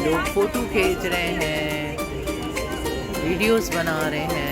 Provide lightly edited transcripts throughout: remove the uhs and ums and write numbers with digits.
लोग फ़ोटो खींच रहे हैं, वीडियोस बना रहे हैं।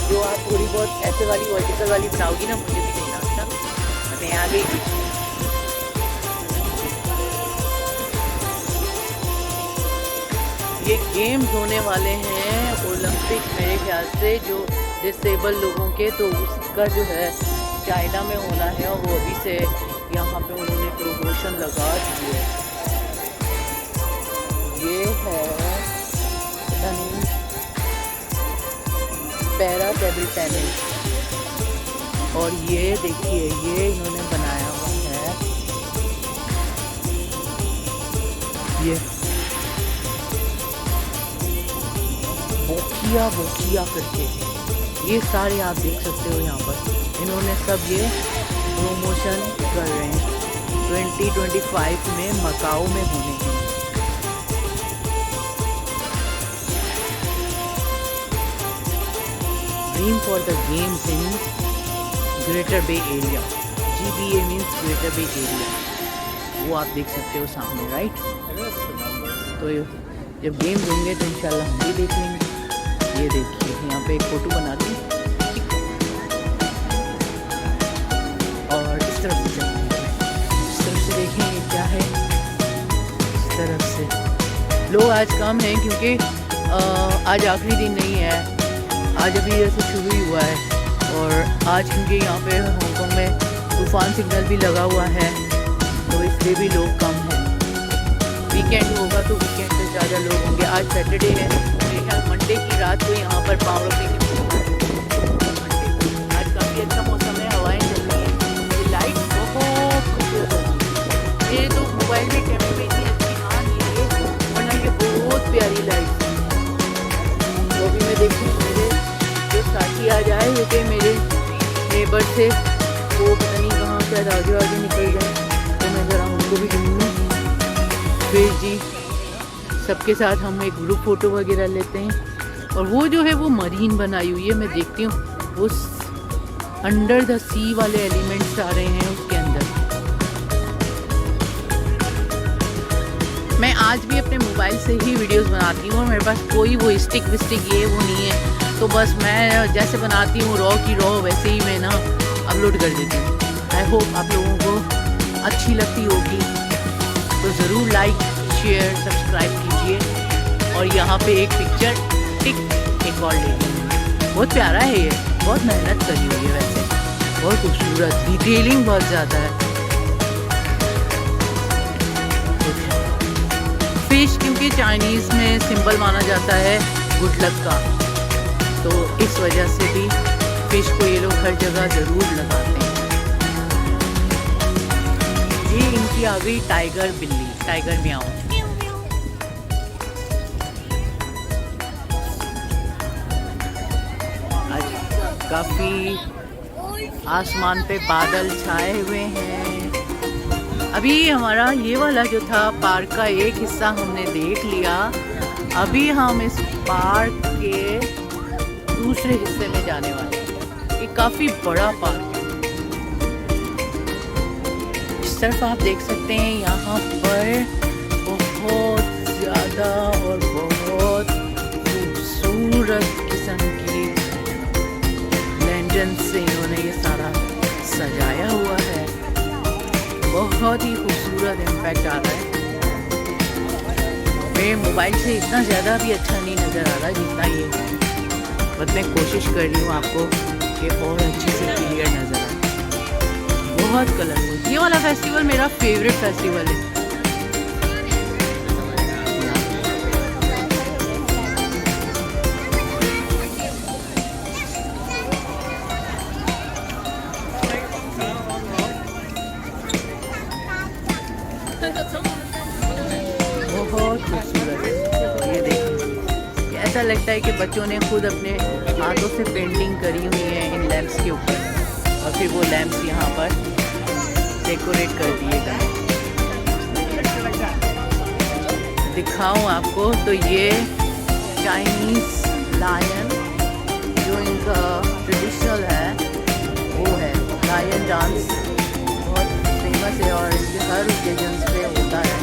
जो आप थोड़ी बहुत ऐसे वाली वर्टिकल वाली बनाओगी ना, मुझे भी देना। अच्छा, मैं आ गई। ये गेम्स होने वाले हैं ओलंपिक मेरे ख्याल से, जो डिसेबल लोगों के, तो उसका जो है चाइना में होना है, और वो अभी से यहाँ पे उन्होंने प्रमोशन लगा दी है। ये है पता नहीं, पैरा टेबल टेनिस, और ये देखिए ये इन्होंने बनाया हुआ है, ये बोकिया करके, ये सारे आप देख सकते हो यहाँ पर। इन्होंने सब ये प्रमोशन कर रहे हैं, 2025 में मकाओ में होने हैं। Dream for the games in Greater Bay Area, GBA means Greater Bay Area, वो आप देख सकते हो सामने, राइट। तो जब गेम्स होंगे तो इंशाल्लाह हम भी देख लेंगे। ये देखिए यहाँ पे एक फ़ोटो बना दी, और इस तरफ से चलते हैं, इस तरफ से देखेंगे क्या है। इस तरफ से लोग आज कम हैं क्योंकि आज आखिरी दिन नहीं है, आज अभी ऐसे शुरू ही हुआ है, और आज क्योंकि यहाँ पे हांगकांग में तूफ़ान सिग्नल भी लगा हुआ है, तो इसलिए भी लोग कम हैं। वीकेंड होगा तो वीकेंड पे ज़्यादा लोग होंगे। आज सैटरडे है, मेरे ख्याल मंडे की रात को यहाँ पर पाँव रखने की आज काफ़ी अच्छा मौसम है, हवाएं चल रही हैं। ये लाइट बहुत खूबसूरत है, मेरे तो मोबाइल में कैमरे में इतनी अच्छी आ नहीं है, वरना ये बहुत प्यारी लाइट है। तो अभी मैं देखती हूँ मेरे जो साथी आ जाए, क्योंकि मेरे नेबर से वो पता नहीं कहाँ शायद आगे आगे निकल जाए, तो मैं ज़रा उनको भी ढूंढ लूँ। फिर जी सबके साथ हम एक ग्रुप फ़ोटो वगैरह लेते हैं, और वो जो है वो मरीन बनाई हुई है। मैं देखती हूँ वो अंडर द सी वाले एलिमेंट्स आ रहे हैं उसके अंदर। मैं आज भी अपने मोबाइल से ही वीडियोस बनाती हूँ और मेरे पास कोई वो स्टिक विस्टिक ये वो नहीं है, तो बस मैं जैसे बनाती हूँ रॉ की रॉ वैसे ही मैं ना अपलोड कर देती हूँ। आई होप आप लोगों को अच्छी लगती होगी, तो ज़रूर लाइक शेयर सब्सक्राइब कीजिए। और यहाँ पे एक पिक्चर टिक एक और ले लीजिए। बहुत प्यारा है ये, बहुत मेहनत करी हुई है, वैसे बहुत खूबसूरत, डिटेलिंग बहुत ज़्यादा है। फिश क्योंकि चाइनीज़ में सिंबल माना जाता है गुड लक का, तो इस वजह से भी फिश को ये लोग हर जगह ज़रूर लगाते हैं। ये इनकी आ गई टाइगर बिल्ली, टाइगर म्याऊ। आज काफ़ी आसमान पे बादल छाए हुए हैं। अभी हमारा ये वाला जो था पार्क का एक हिस्सा हमने देख लिया। अभी हम इस पार्क के दूसरे हिस्से में जाने वाले हैं। ये काफ़ी बड़ा पार्क है। इस तरफ आप देख सकते हैं यहाँ पर बहुत ज़्यादा और बहुत खूबसूरत किस्म की लैंटर्न से इन्होंने ये सारा सजाया हुआ है। बहुत ही खूबसूरत इम्पैक्ट आ रहा है। मेरे मोबाइल से इतना ज़्यादा भी अच्छा नहीं नज़र आ रहा जितना ये है, बट मैं कोशिश कर रही हूँ आपको कि और अच्छे से क्लियर नज़र आए। बहुत कलरफुल। ये वाला फेस्टिवल मेरा फेवरेट फेस्टिवल है। बहुत खूबसूरत है। ये देखिए, ऐसा लगता है कि बच्चों ने खुद अपने हाथों से पेंटिंग करी हुई है इन लैंप्स के ऊपर, और फिर वो लैंप्स यहाँ पर डेकोरेट कर दिए गए। दिखाऊं आपको तो ये चाइनीज़ लायन जो इनका ट्रेडिशनल है वो है लायन डांस, बहुत फेमस है और ये हर ओकेजन्स पे होता है।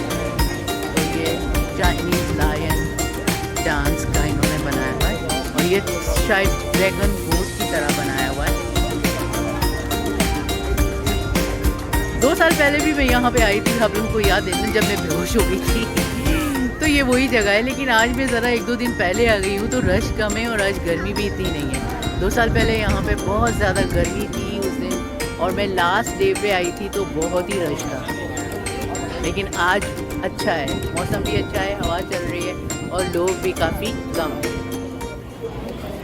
तो ये चाइनीज़ लायन डांस का इन्होंने बनाया हुआ है, और ये शायद ड्रैगन बोट की तरह बनाया हुआ है। 2 साल पहले भी मैं यहाँ पे आई थी, आप लोगों को याद है जब मैं बेहोश हो गई थी। तो ये वही जगह है, लेकिन आज मैं ज़रा 1-2 दिन पहले आ गई हूँ तो रश कम है और आज गर्मी भी इतनी नहीं है। 2 साल पहले यहाँ पे बहुत ज़्यादा गर्मी थी उस दिन, और मैं लास्ट डे पे आई थी तो बहुत ही रश था। लेकिन आज अच्छा है, मौसम भी अच्छा है, हवा चल रही है और लोग भी काफ़ी कम हैं।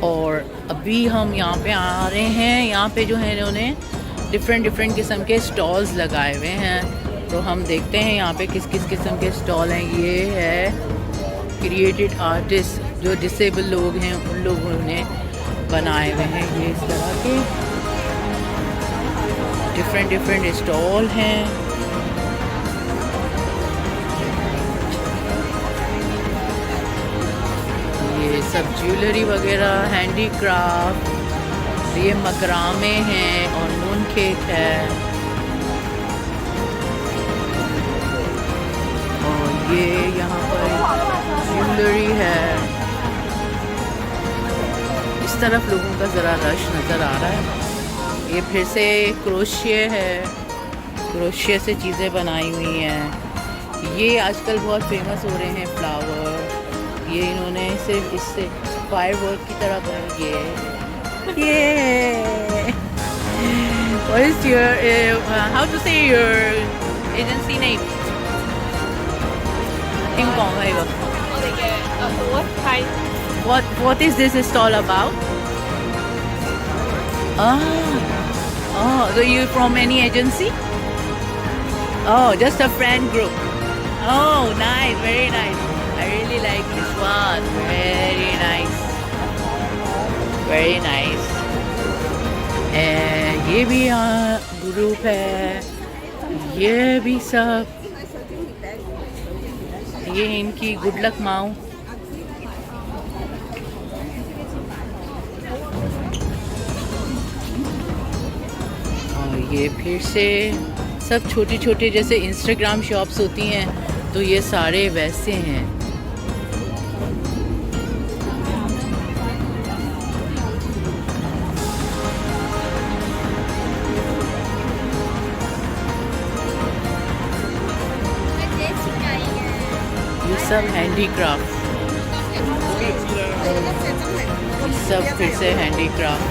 और अभी हम यहाँ पे आ रहे हैं। यहाँ पे जो है इन्होंने डिफरेंट किस्म के स्टॉल्स लगाए हुए हैं, तो हम देखते हैं यहाँ पे किस किस किस्म के स्टॉल हैं। ये है क्रिएटेड आर्टिस्ट, जो डिसेबल लोग हैं उन लोगों ने बनाए हुए हैं। ये इस तरह के डिफरेंट स्टॉल हैं। ये सब ज्वेलरी वगैरह, हैंडीक्राफ्ट, ये मकरामे हैं और मून केक है, और ये यहाँ पर ज्वेलरी है। इस तरफ लोगों का ज़रा रश नज़र आ रहा है। ये फिर से क्रोशिया है, क्रोशिया से चीज़ें बनाई हुई हैं। ये आजकल बहुत फेमस हो रहे हैं फ्लावर। ये इन्होंने सिर्फ इससे फायरवर्क की तरह कर ये What is your how to say your agency name? Ting Kong है वो। What kind? What is this stall about? Oh, so you from any agency? Oh, just a friend group. Oh, nice, very nice. I really like this one. Very nice. Very nice. ये भी group है, ये भी सब, ये इनकी good luck माऊ। ये फिर से सब छोटी छोटी जैसे इंस्टाग्राम शॉप्स होती हैं, तो ये सारे वैसे हैं। ये सब हैंडीक्राफ्ट, ये सब फिर से handicraft.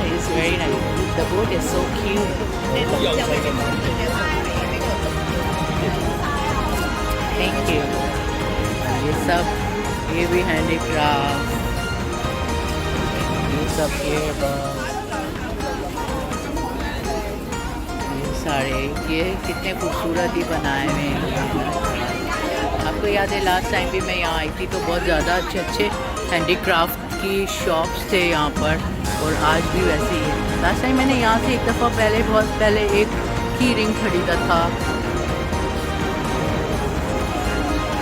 It's very nice. The boat is so cute. Thank you. ये सब, ये भी हैंडीक्राफ्ट, ये सब ये सारे, ये कितने खूबसूरत ही बनाए हुए हैं। आपको याद है लास्ट टाइम भी मैं यहाँ आई थी तो बहुत ज़्यादा अच्छे अच्छे हैंडीक्राफ्ट की शॉप्स थे यहाँ पर, और आज भी वैसे ही है। लास्ट टाइम मैंने यहाँ से एक दफ़ा पहले, बहुत पहले एक की रिंग खरीदा था।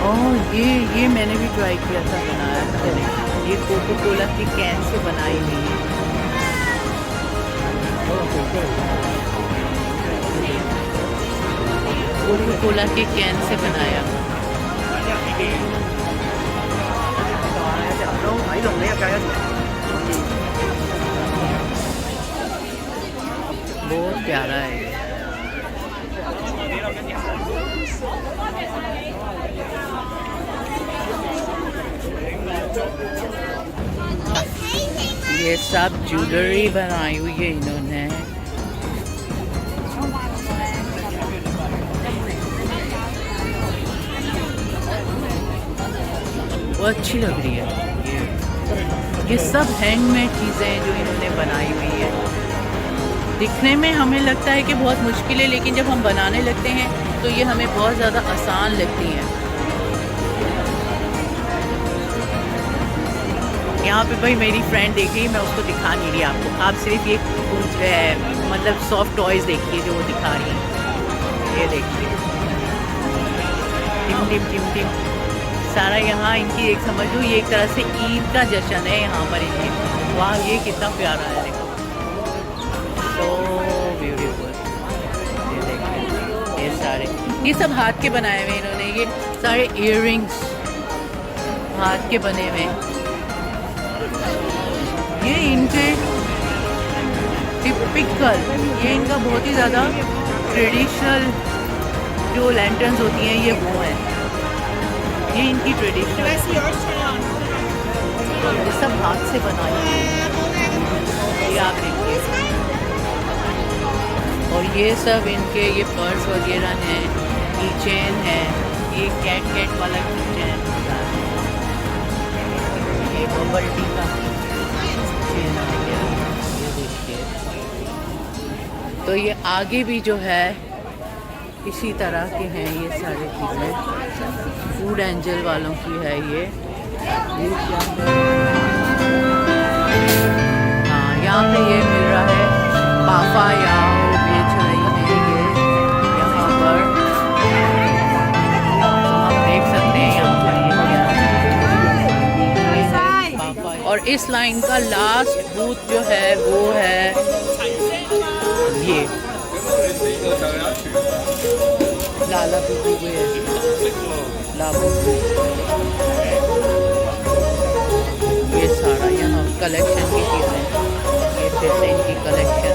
और ये मैंने भी ट्राई किया था, बनाया था मैंने। ये कोको कोला की कैन से बनाई हुई है। कोको कोला के कैन से बनाया। बहुत प्यारा है। ये सब ज्वेलरी बनाई हुई है इन्होंने। वो अच्छी लग रही है। ये सब हैंडमेड चीज़ें हैं जो इन्होंने बनाई हुई है। दिखने में हमें लगता है कि बहुत मुश्किल है, लेकिन जब हम बनाने लगते हैं तो ये हमें बहुत ज़्यादा आसान लगती हैं। यहाँ पे भाई मेरी फ्रेंड देख रही है, मैं उसको दिखा नहीं रही आपको। आप सिर्फ ये मतलब सॉफ्ट टॉयज़ देखिए जो वो दिखा रही हैं। ये देखिए टिम टिम टिम टिम सारा यहाँ इनकी एक समझ लो, ये एक तरह से ईद का जश्न है यहाँ पर इनके। वाह ये कितना प्यारा है, देखो तो ब्यूटीफुल। ये देखिए ये सारे, ये सब हाथ के बनाए हुए इन्होंने। ये सारे इयररिंग्स हाथ के बने हुए। ये इनके टिपिकल, ये इनका बहुत ही ज़्यादा ट्रेडिशनल जो लैंटर्न्स होती हैं ये वो हैं। ये इनकी ट्रेडिशनल, ये सब हाथ से बनाई हुई है। ये आप देखिए, और ये सब इनके ये पर्स वगैरह हैं, की चेन है। ये कैट वाला की चेन, ये बबल टी का चेन आ गया। ये देखिए, तो ये आगे भी जो है इसी तरह के हैं ये सारी चीज़ें। फूड एंजल वालों की है ये क्या है? हाँ, यहाँ पे ये मिल रहा है पापा याओ बेच रही है ये यहाँ पर। तो हम देख सकते हैं यहाँ पर ये पापा। और इस लाइन का लास्ट बूथ जो है वो है ये लाला बुबू है, लाबू। ये सारा यहाँ कलेक्शन की चीज़ें, ये फिर से इनकी कलेक्शन।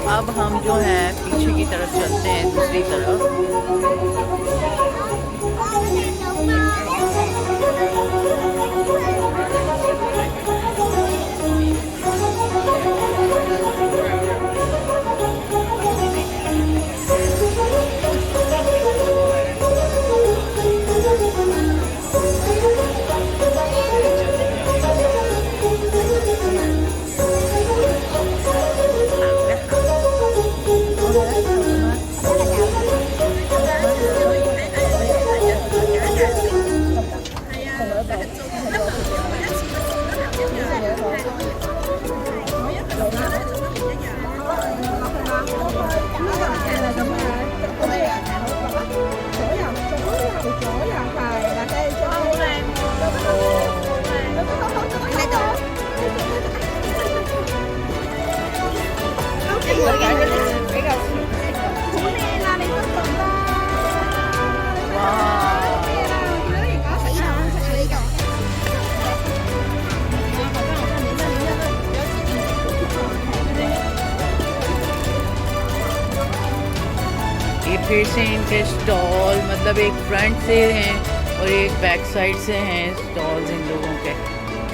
अब हम जो है पीछे की तरफ चलते हैं, दूसरी तरफ। फिर से इनके स्टॉल, मतलब एक फ्रंट से हैं और एक बैक साइड से हैं स्टॉल्स इन लोगों के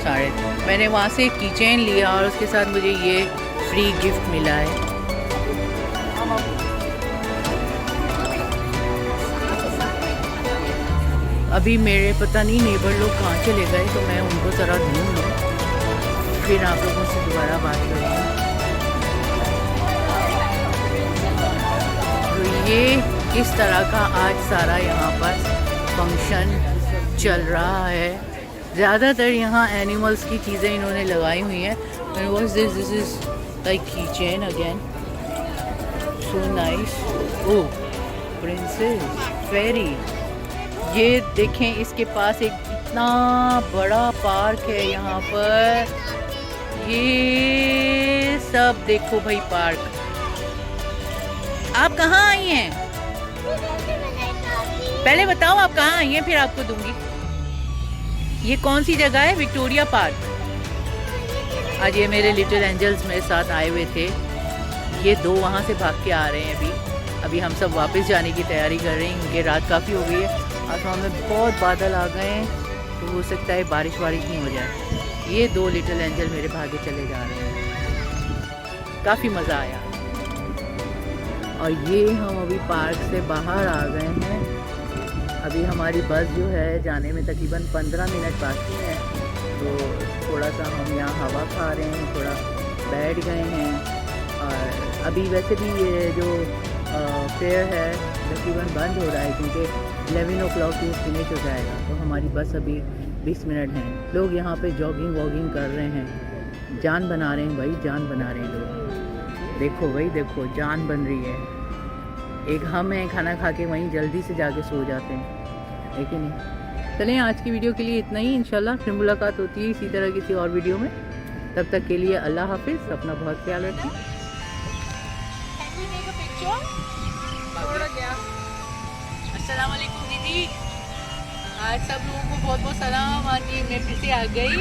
सारे। मैंने वहाँ से एक कीचेन लिया और उसके साथ मुझे ये फ्री गिफ्ट मिला है। अभी मेरे पता नहीं नेबर लोग कहाँ चले गए, तो मैं उनको ज़रा ढूंढ लूँ, फिर आप लोगों से दोबारा बात करूँगी। तो ये इस तरह का आज सारा यहाँ पर फंक्शन चल रहा है। ज़्यादातर यहाँ एनिमल्स की चीज़ें इन्होंने लगाई हुई हैं। And what is this? This is like keychain again, so nice. Oh, princess fairy. ये देखें, इसके पास एक इतना बड़ा पार्क है यहाँ पर। ये सब देखो भाई पार्क। आप कहाँ आई हैं? पहले बताओ आप कहाँ आई हैं, फिर आपको दूंगी। ये कौन सी जगह है? Victoria park. आज ये मेरे लिटिल एंजल्स मेरे साथ आए हुए थे। ये दो वहाँ से भाग के आ रहे हैं। अभी हम सब वापस जाने की तैयारी कर रहे हैं क्योंकि रात काफ़ी हो गई है। आसमान में बहुत बादल आ गए हैं, तो हो सकता है बारिश नहीं हो जाए। ये दो लिटिल एंजल मेरे भागे चले जा रहे हैं। काफ़ी मज़ा आया। और ये हम अभी पार्क से बाहर आ गए हैं। अभी हमारी बस जो है जाने में तकरीबन 15 मिनट बाकी है, तो थोड़ा सा हम यहाँ हवा खा रहे हैं, थोड़ा बैठ गए हैं। और अभी वैसे भी ये जो फेयर है तकरीबन बंद हो रहा है क्योंकि 11 o'clock ही फिनिश हो जाएगा, तो हमारी बस अभी 20 मिनट हैं। लोग यहाँ पे जॉगिंग वॉगिंग कर रहे हैं, जान बना रहे हैं भाई, जान बना रहे हैं लोग। देखो भाई, देखो जान बन रही है। एक हम हैं खाना खा के वहीं जल्दी से जाके सो जाते हैं, है कि नहीं? चलें, आज की वीडियो के लिए इतना ही। इंशाल्लाह फिर मुलाकात होती है इसी तरह किसी और वीडियो में। तब तक के लिए अल्लाह हाफिज़, अपना बहुत ख्याल रखें। अस्सलाम वालेकुम दीदी, आज सब लोगों को बहुत बहुत सलाम। आज ये मैं फिर से आ गई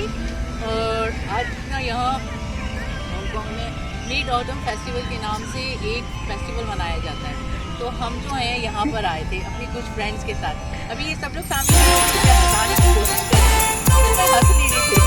और आज ना यहाँ हांगकॉन्ग में मिड ऑटम फेस्टिवल के नाम से एक फेस्टिवल मनाया जाता है। तो हम जो हैं यहाँ पर आए थे अपनी कुछ फ्रेंड्स के साथ। अभी ये सब लोग सामने बताने की कोशिश कर रहे हैं, हंस नहीं रहे थे।